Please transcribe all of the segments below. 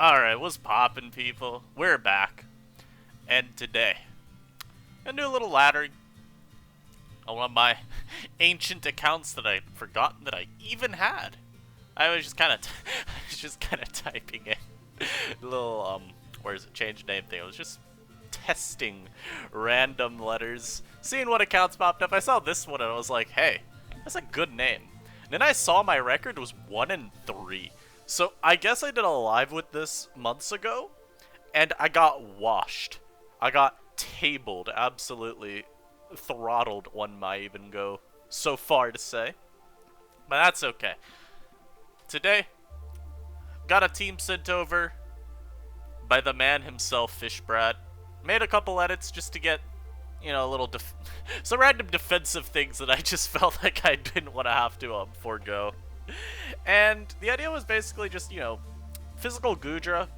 Alright, what's poppin', people? We're back. And today, I do a little laddering on one of my ancient accounts that I'd forgotten that I even had. I was just kind of, typing in a little, where is it, change name thing. I was just testing random letters, seeing what accounts popped up. I saw this one and I was like, hey, that's a good name. And then I saw my record was 1 and 3. So I guess I did a live with this months ago, and I got washed. I got tabled, absolutely throttled, one might even go so far to say. But that's okay. Today, got a team sent over by the man himself, Fishbrat. Made a couple edits just to get, you know, a little some random defensive things that I just felt like I didn't want to have to forego. And the idea was basically just, you know, physical Goodra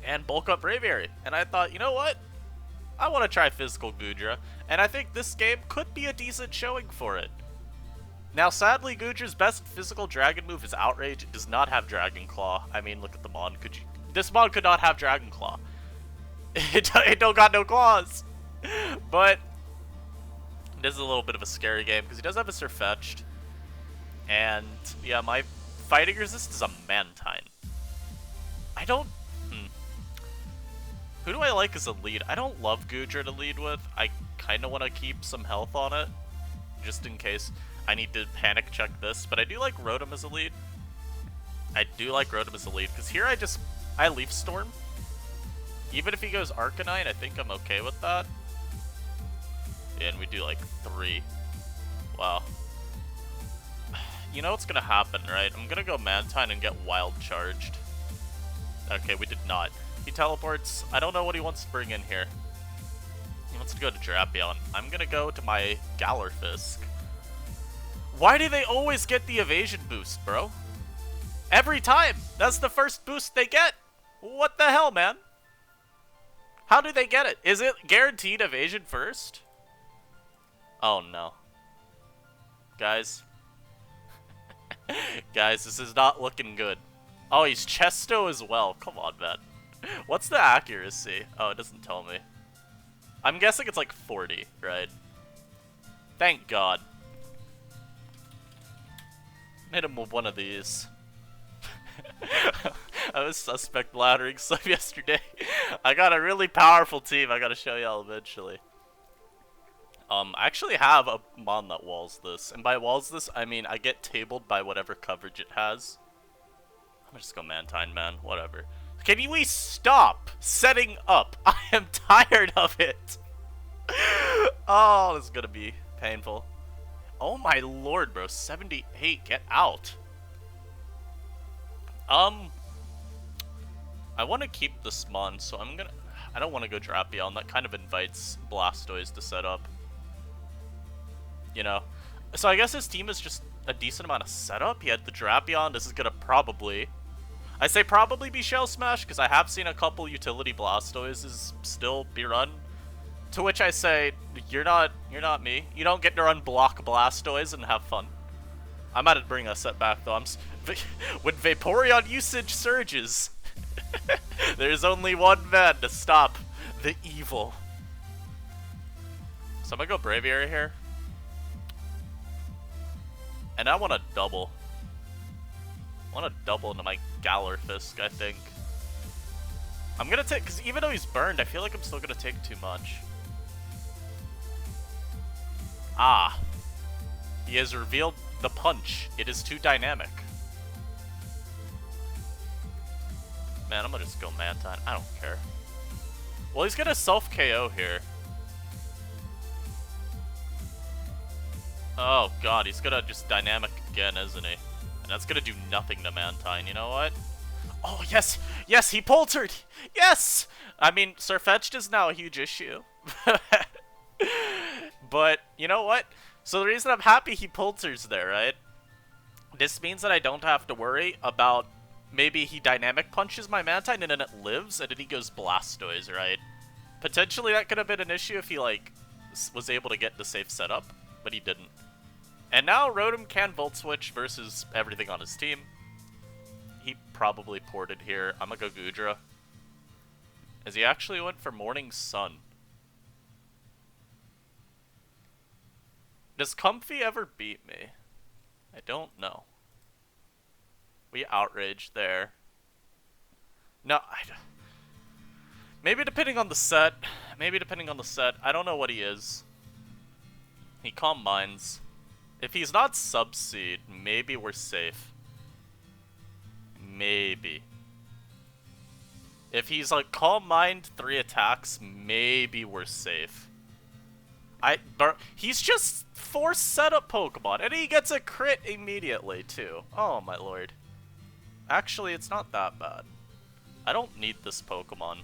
and bulk up Braviary. And I thought, you know what? I want to try physical Goodra, and I think this game could be a decent showing for it. Now, sadly, Goodra's best physical dragon move is Outrage. It does not have Dragon Claw. I mean, look at the mod. This mod could not have Dragon Claw. It don't got no claws. But this is a little bit of a scary game because he does have a Surfetched. And yeah, my fighting resist is a Mantine. I don't. Who do I like as a lead? I don't love Goodra to lead with. I kind of want to keep some health on it, just in case I need to panic check this. But I do like Rotom as a lead. Because here I Leaf Storm. Even if he goes Arcanine, I think I'm okay with that. Yeah, and we do like 3. Wow. You know what's gonna happen, right? I'm gonna go Mantine and get Wild Charged. Okay, we did not. He teleports. I don't know what he wants to bring in here. He wants to go to Drapion. I'm gonna go to my Galorfisk. Why do they always get the evasion boost, bro? Every time! That's the first boost they get! What the hell, man? How do they get it? Is it guaranteed evasion first? Oh no. Guys. Guys, this is not looking good. Oh, he's Chesto as well. Come on, man. What's the accuracy? Oh, it doesn't tell me. I'm guessing it's like 40, right? Thank God. Hit him with one of these. I was suspect laddering some yesterday. I got a really powerful team. I gotta show y'all eventually. I actually have a mon that walls this. And by walls this, I mean I get tabled by whatever coverage it has. I'm gonna just go Mantine, man. Whatever. Can we stop setting up? I am tired of it. Oh, this is gonna be painful. Oh my lord, bro. 78. Get out. I want to keep this mon, so I don't want to go Drapion. That kind of invites Blastoise to set up. You know? So I guess his team is just a decent amount of setup. He had the Drapion. This is gonna probably... I say probably be Shell Smash, because I have seen a couple utility Blastoises still be run. To which I say, you're not me. You don't get to run block Blastoise and have fun. I might bring a set back though. When Vaporeon usage surges, there's only one man to stop the evil. So I'm gonna go Braviary here. And I want to double. I want to double into my Galorfisk, I think. I'm gonna take, because even though he's burned, I feel like I'm still gonna take too much. Ah. He has revealed the punch. It is too dynamic. Man, I'm gonna just go Mantine. I don't care. Well, he's gonna self-KO here. Oh god, he's gonna just dynamic again, isn't he? And that's gonna do nothing to Mantine, you know what? Oh, yes! Yes, he poltered! Yes! I mean, Surfetched is now a huge issue. But, you know what? So the reason I'm happy he polters there, right? This means that I don't have to worry about maybe he dynamic punches my Mantine and then it lives and then he goes Blastoise, right? Potentially that could have been an issue if he, like, was able to get the safe setup, but he didn't. And now Rotom can Volt Switch versus everything on his team. He probably ported here. I'm gonna go Goodra. As he actually went for Morning Sun. Does Comfey ever beat me? I don't know. We outraged there. No, maybe depending on the set. Maybe depending on the set. I don't know what he is. He Calm Minds. If he's not Subseed, maybe we're safe. Maybe. If he's like Calm Mind 3 attacks, maybe we're safe. He's just 4 setup Pokemon, and he gets a crit immediately too. Oh my lord. Actually, it's not that bad. I don't need this Pokemon.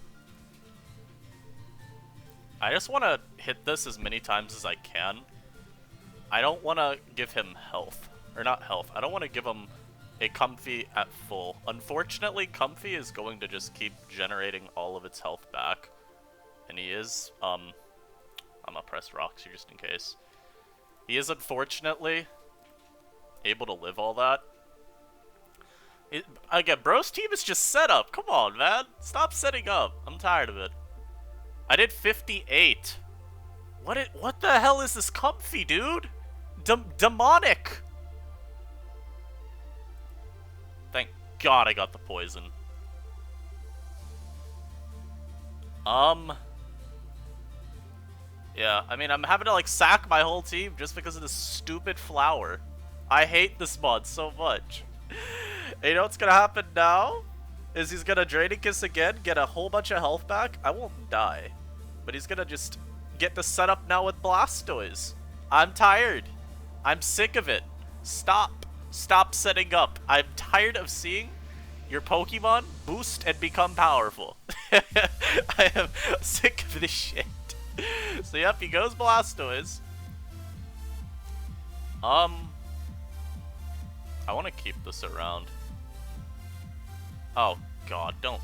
I just want to hit this as many times as I can. I don't want to give him health. Or not health. I don't want to give him a Comfey at full. Unfortunately, Comfey is going to just keep generating all of its health back. And he is, I'm gonna press rocks here just in case. He is unfortunately able to live all that. Again, bro's team is just set up. Come on, man. Stop setting up. I'm tired of it. I did 58. What the hell is this Comfey, dude? Demonic. Thank God I got the poison. Yeah, I mean, I'm having to, like, sack my whole team just because of this stupid flower. I hate this mod so much. And you know what's gonna happen now? Is he's gonna Draining Kiss again, get a whole bunch of health back. I won't die. But he's gonna just get the setup now with Blastoise. I'm tired. I'm sick of it. Stop. Stop setting up. I'm tired of seeing your Pokemon boost and become powerful. I am sick of this shit. So yep, he goes Blastoise. I want to keep this around. Oh god, don't.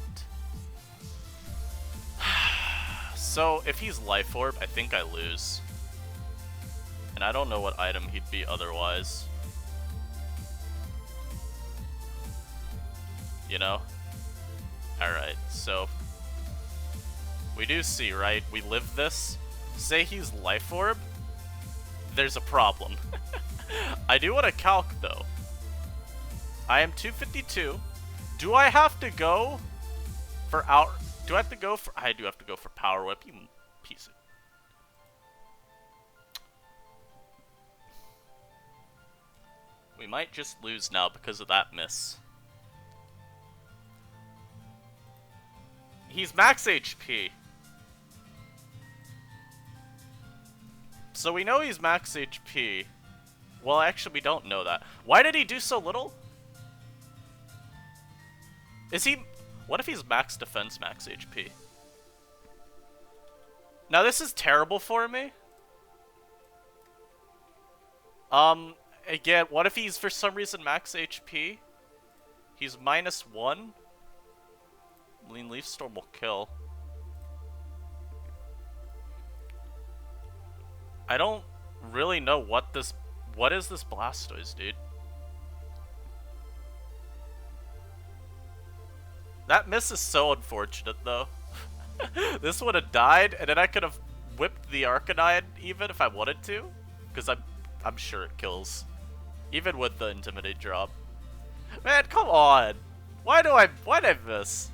So if he's Life Orb, I think I lose. And I don't know what item he'd be otherwise. You know? Alright, so we do see, right? We live this. Say he's Life Orb. There's a problem. I do want to calc, though. I am 252. Do I have to go for out? Do I have to go for? I do have to go for Power Whip. You piece of. We might just lose now because of that miss. He's max HP. So we know he's max HP. Well, actually, we don't know that. Why did he do so little? Is he... What if he's max defense, max HP? Now, this is terrible for me. Again, what if he's, for some reason, max HP? He's -1. Lean Leaf Storm will kill. I don't really know what this... What is this Blastoise, dude? That miss is so unfortunate, though. This would have died, and then I could have whipped the Arcanine even if I wanted to. Because I'm sure it kills. Even with the Intimidate drop. Man, come on! Why did I miss?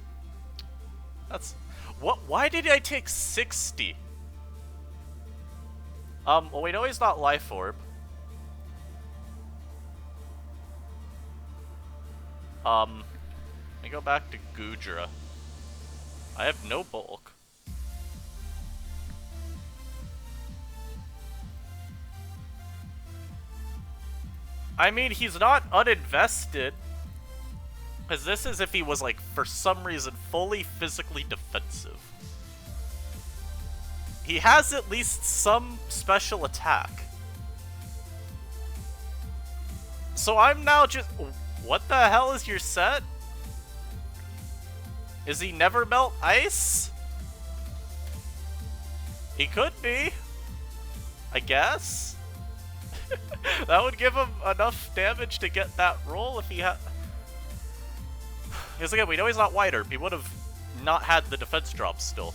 That's... Why did I take 60? Well, we know he's not Life Orb. Let me go back to Goodra. I have no bulk. I mean, he's not uninvested. Because this is if he was, like, for some reason, fully physically defensive. He has at least some special attack. So I'm now just... What the hell is your set? Is he never melt ice? He could be. I guess. That would give him enough damage to get that roll if he had... Because again, we know he's not wider. He would have not had the defense drops still.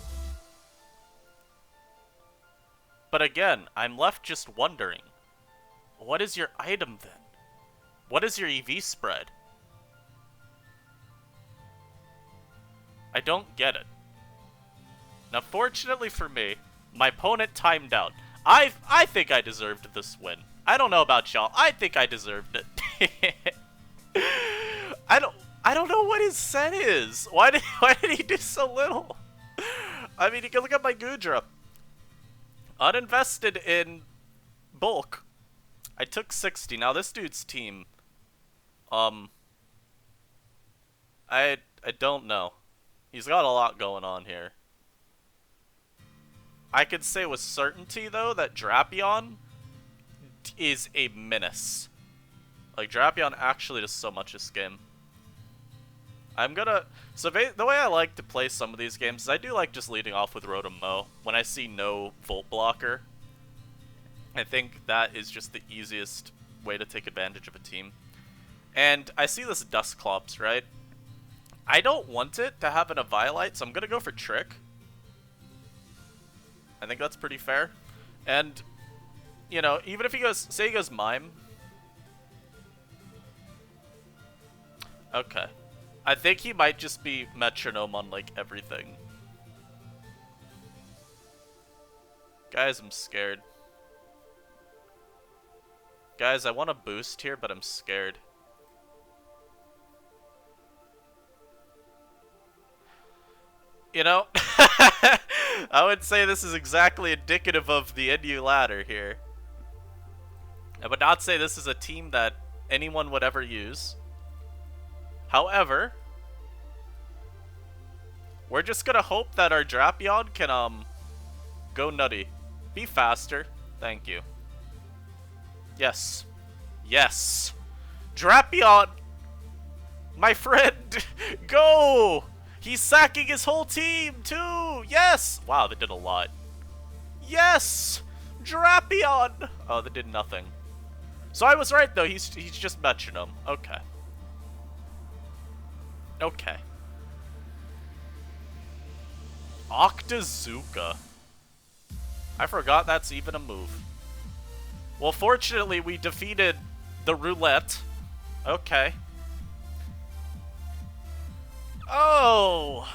But again, I'm left just wondering, what is your item then? What is your EV spread? I don't get it. Now, fortunately for me, my opponent timed out. I think I deserved this win. I don't know about y'all. I think I deserved it. I don't know what his set is. Why did he do so little? I mean, you can look at my Goodra. Uninvested in bulk. I took 60. Now this dude's team. I don't know. He's got a lot going on here. I could say with certainty though that Drapion is a menace. Like Drapion actually does so much this game. The way I like to play some of these games is I do like just leading off with Rotom-Mow when I see no Volt Blocker. I think that is just the easiest way to take advantage of a team. And I see this Dusclops, right? I don't want it to have an Eviolite, so I'm gonna go for Trick. I think that's pretty fair. And, you know, even if he goes, say he goes Mime. Okay. I think he might just be Metronome on, like, everything. Guys, I'm scared. Guys, I want a boost here, but I'm scared. You know, I would say this is exactly indicative of the NU ladder here. I would not say this is a team that anyone would ever use. However, we're just gonna hope that our Drapion can, go nutty. Be faster. Thank you. Yes. Yes. Drapion! My friend! Go! He's sacking his whole team, too! Yes! Wow, that did a lot. Yes! Drapion! Oh, that did nothing. So I was right, though. He's just Metronome. Okay. Okay. Octazooka. I forgot that's even a move. Well, fortunately, we defeated the roulette. Okay. Oh,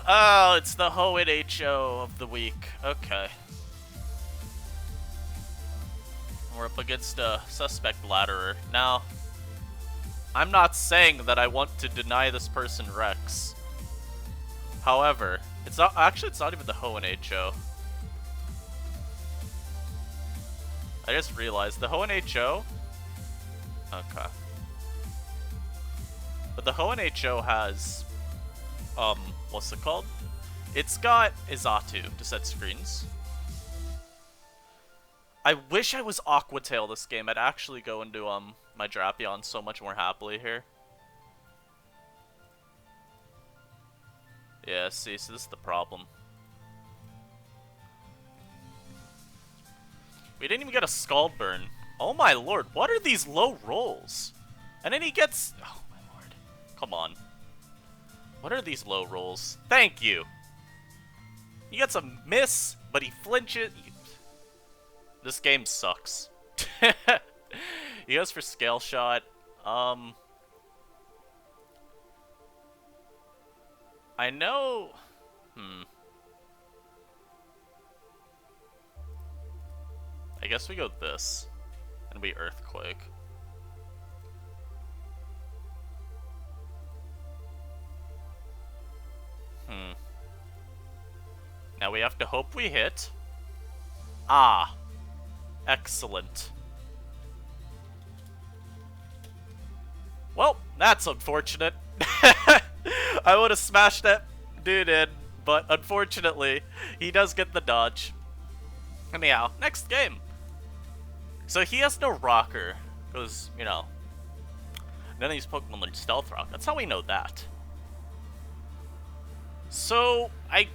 it's the Hoenn HO of the week. Okay. We're up against a suspect ladderer. Now, I'm not saying that I want to deny this person Rex. However, it's not even the Hoenn HO. I just realized the Hoenn HO. Okay. But the Hoenn HO has what's it called? It's got Izatu to set screens. I wish I was Aqua Tail this game. I'd actually go into my Drapion so much more happily here. Yeah, see, so this is the problem. We didn't even get a Scald Burn. Oh my lord, what are these low rolls? And then he gets... Oh my lord. Come on. What are these low rolls? Thank you! He gets a miss, but he flinches. This game sucks. He goes for Scale Shot. I know... I guess we go this, and we Earthquake. Now we have to hope we hit. Ah. Excellent. Well, that's unfortunate. I would have smashed that dude in, but unfortunately, he does get the dodge. Anyhow, next game. So he has no rocker, because, you know, none of these Pokemon learn Stealth Rock. That's how we know that. So, I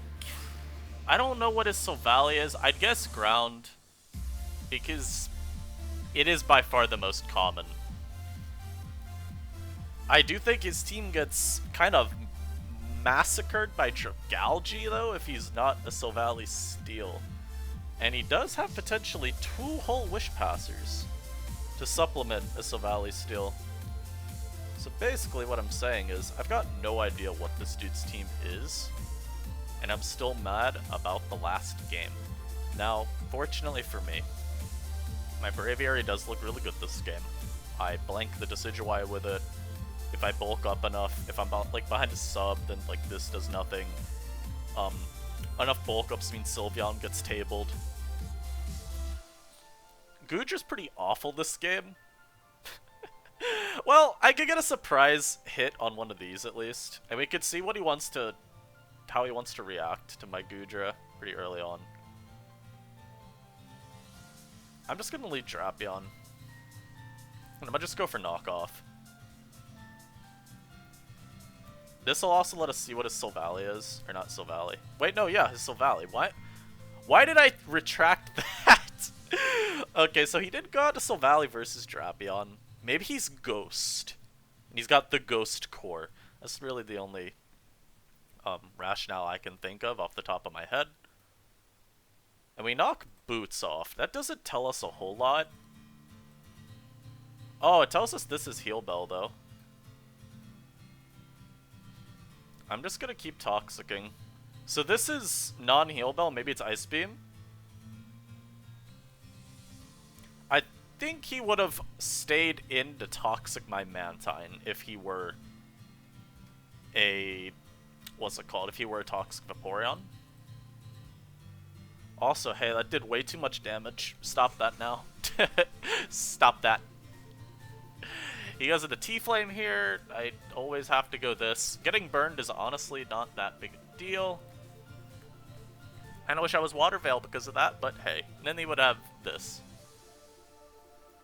don't know what his Silvally is. I'd guess Ground, because it is by far the most common. I do think his team gets kind of massacred by Dragalge, though, if he's not a Silvally Steel. And he does have potentially 2 whole Wish Passers to supplement a Silvally Steel. So basically what I'm saying is, I've got no idea what this dude's team is, and I'm still mad about the last game. Now, fortunately for me, my Braviary does look really good this game. I blank the Decidueye with it. If I bulk up enough, if I'm like behind a sub, then like this does nothing. Enough bulk ups means Sylveon gets tabled. Goodra's pretty awful this game. Well, I could get a surprise hit on one of these at least, and we could see what he wants to, how he wants to react to my Goodra pretty early on. I'm just gonna lead Drapion, and I'm gonna just go for knockoff. This will also let us see what his Silvally is, or not Silvally. Wait, no, yeah, his Silvally. Why did I retract that? Okay, so he did go out to Silvally versus Drapion. Maybe he's Ghost. And he's got the Ghost core. That's really the only rationale I can think of off the top of my head. And we knock Boots off. That doesn't tell us a whole lot. Oh, it tells us this is Heal Bell, though. I'm just gonna keep Toxicking. So this is non-Heal Bell. Maybe it's Ice Beam. I think he would have stayed in to Toxic my Mantine if he were a... what's it called? If he were a Toxic Vaporeon. Also, hey, that did way too much damage. Stop that now. Stop that. He goes into T-Flame here. I always have to go this. Getting burned is honestly not that big a deal. I wish I was Water Veil because of that, but hey. And then he would have this.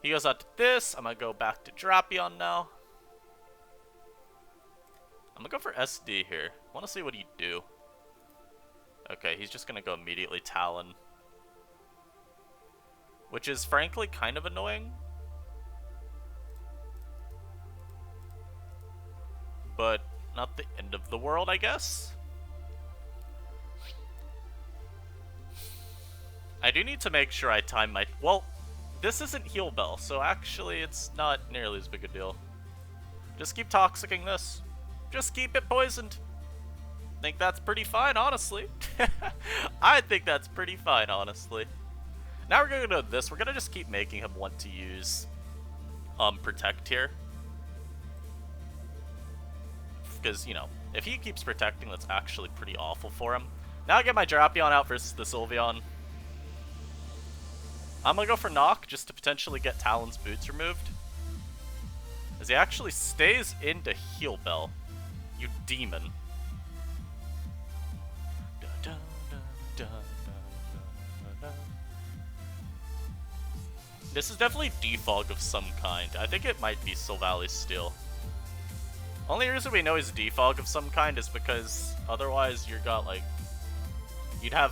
He goes out to this. I'm going to go back to Drapion now. I'm going to go for SD here. I want to see what he'd do. Okay, he's just going to go immediately Talon. Which is frankly kind of annoying. But not the end of the world, I guess. I do need to make sure I time my... Well, this isn't Heal Bell, so actually it's not nearly as big a deal. Just keep Toxicking this. Just keep it poisoned. I think that's pretty fine, honestly. I think that's pretty fine, honestly. Now we're going to do this. We're going to just keep making him want to use Protect here. Because, you know, if he keeps protecting, that's actually pretty awful for him. Now I get my Drapion out versus the Sylveon. I'm going to go for Knock just to potentially get Talon's boots removed. As he actually stays into Heal Bell. You demon. This is definitely Defog of some kind. I think it might be Silvally Steel. Only reason we know he's Defog of some kind is because otherwise you've got like... You'd have...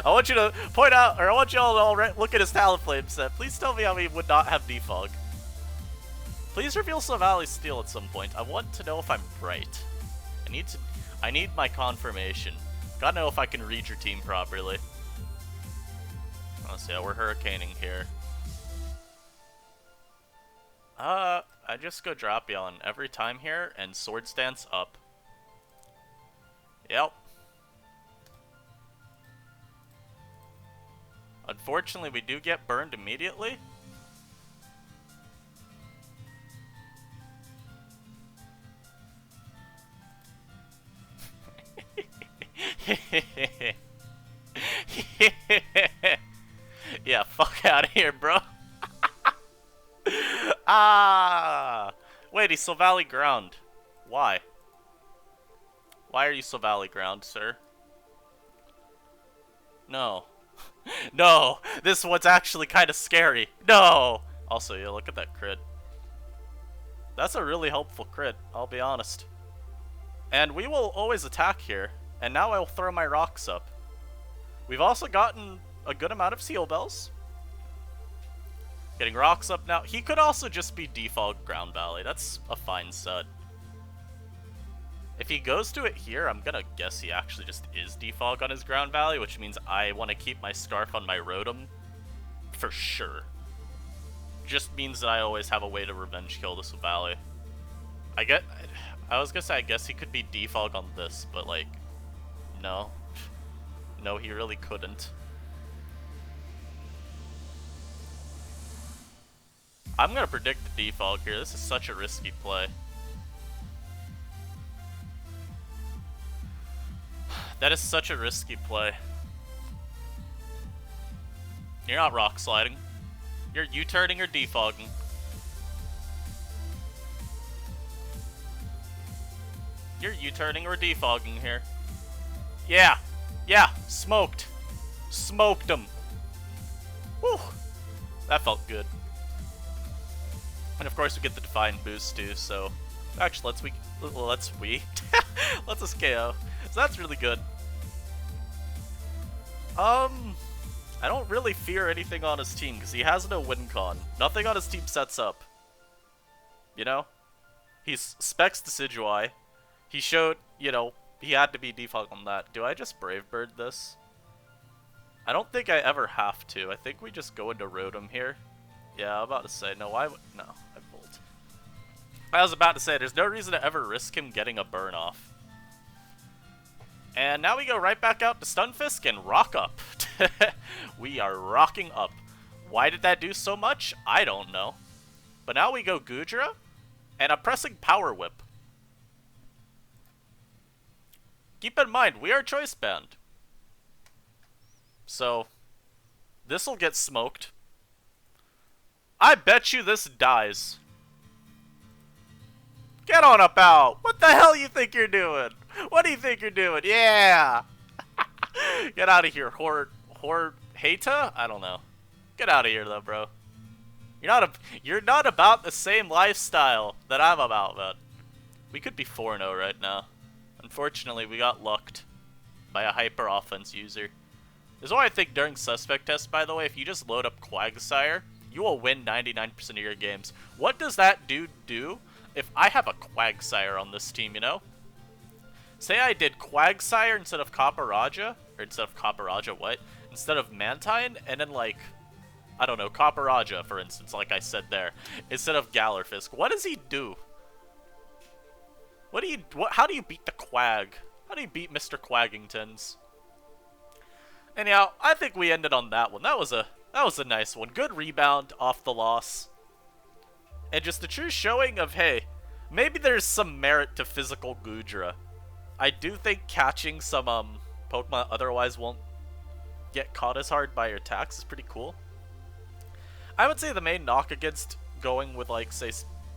I want you to point out, or I want y'all to all look at his Talonflame set. Please tell me how he would not have Defog. Please reveal Silvally Steel at some point. I want to know if I'm right. I need my confirmation. Gotta know if I can read your team properly. Let's see, we're Hurricaning here. I just go Drapion every time here, and Swords Dance up. Yep. Unfortunately, we do get burned immediately. Yeah, fuck out of here, bro. Ah! Wait, he's Silvally Ground. Why? Why are you Silvally Ground, sir? No. No! This one's actually kind of scary. No! Also, yeah, look at that crit. That's a really helpful crit, I'll be honest. And we will always attack here. And now I'll throw my rocks up. We've also gotten a good amount of Seal Bells. Getting rocks up now. He could also just be Defog Ground Valley. That's a fine set. If he goes to it here, I'm gonna guess he actually just is defog on his ground valley, which means I want to keep my Scarf on my Rotom for sure. Just means that I always have a way to revenge kill this valley. I was gonna say I guess he could be defog on this, but like, no. No, he really couldn't. I'm gonna predict the defog here. This is such a risky play. That is such a risky play. You're not rock sliding. You're U-turning or defogging. You're U-turning or defogging here. Yeah. Yeah. Smoked. Smoked him. Whew. That felt good. And of course we get the Divine boost too, so... Actually, let's us KO. So that's really good. I don't really fear anything on his team, because he has no win con. Nothing on his team sets up. You know? He's specs Decidueye. He showed, you know, he had to be default on that. Do I just Brave Bird this? I don't think I ever have to. I think we just go into Rotom here. Yeah, I'm about to say, no, no, I Bolt. I was about to say, there's no reason to ever risk him getting a burn off. And now we go right back out to Stunfisk and rock up. We are rocking up. Why did that do so much? I don't know. But now we go Goodra, and I'm pressing Power Whip. Keep in mind, we are choice banned. So, this'll get smoked. I bet you this dies. Get on up out! What the hell you think you're doing? What do you think you're doing? Yeah! Get out of here, Heta? I don't know. Get out of here though, bro. You're not about the same lifestyle that I'm about, man. We could be 4-0 right now. Unfortunately, we got lucked by a hyper offense user. This is why I think during Suspect Test, by the way, if you just load up Quagsire, you will win 99% of your games. What does that dude do if I have a Quagsire on this team, you know? Say I did Quagsire instead of Copperajah, or instead of Copperajah, what? Instead of Mantine, and then like, I don't know, Copperajah, for instance, like I said there, instead of Gallerfisk. What does he do? How do you beat the Quag? How do you beat Mr. Quaggingtons? Anyhow, I think we ended on that one. That was a nice one. Good rebound off the loss. And just a true showing of, hey, maybe there's some merit to physical Goodra. I do think catching some Pokemon otherwise won't get caught as hard by your attacks is pretty cool. I would say the main knock against going with, like, say,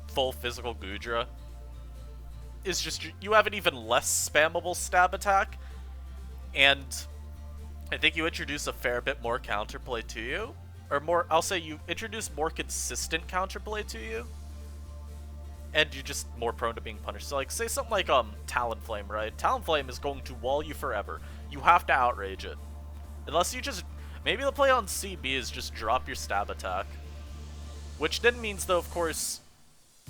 full physical Goodra is just you have an even less spammable stab attack, and I think you introduce a fair bit more counterplay to you. Or more, I'll say you introduce more consistent counterplay to you, and you're just more prone to being punished. So like, say something like Talonflame, right? Talonflame is going to wall you forever. You have to outrage it. Unless you just, maybe the play on CB is just drop your stab attack. Which then means though, of course,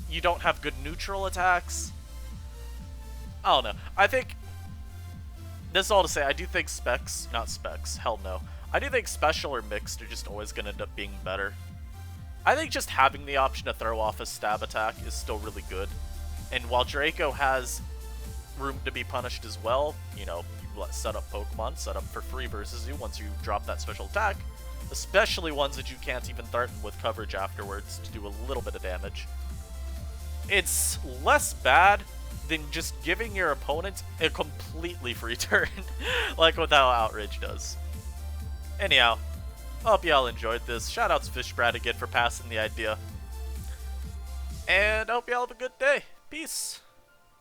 you don't have good neutral attacks. I don't know. I think, this is all to say, I do think hell no. I do think special or mixed are just always going to end up being better. I think just having the option to throw off a stab attack is still really good. And while Draco has room to be punished as well, you know, you set up Pokemon, set up for free versus you once you drop that special attack, especially ones that you can't even threaten with coverage afterwards to do a little bit of damage. It's less bad than just giving your opponent a completely free turn, like what how Outrage does. Anyhow, hope y'all enjoyed this. Shoutouts Fishbrad again for passing the idea. And I hope y'all have a good day. Peace.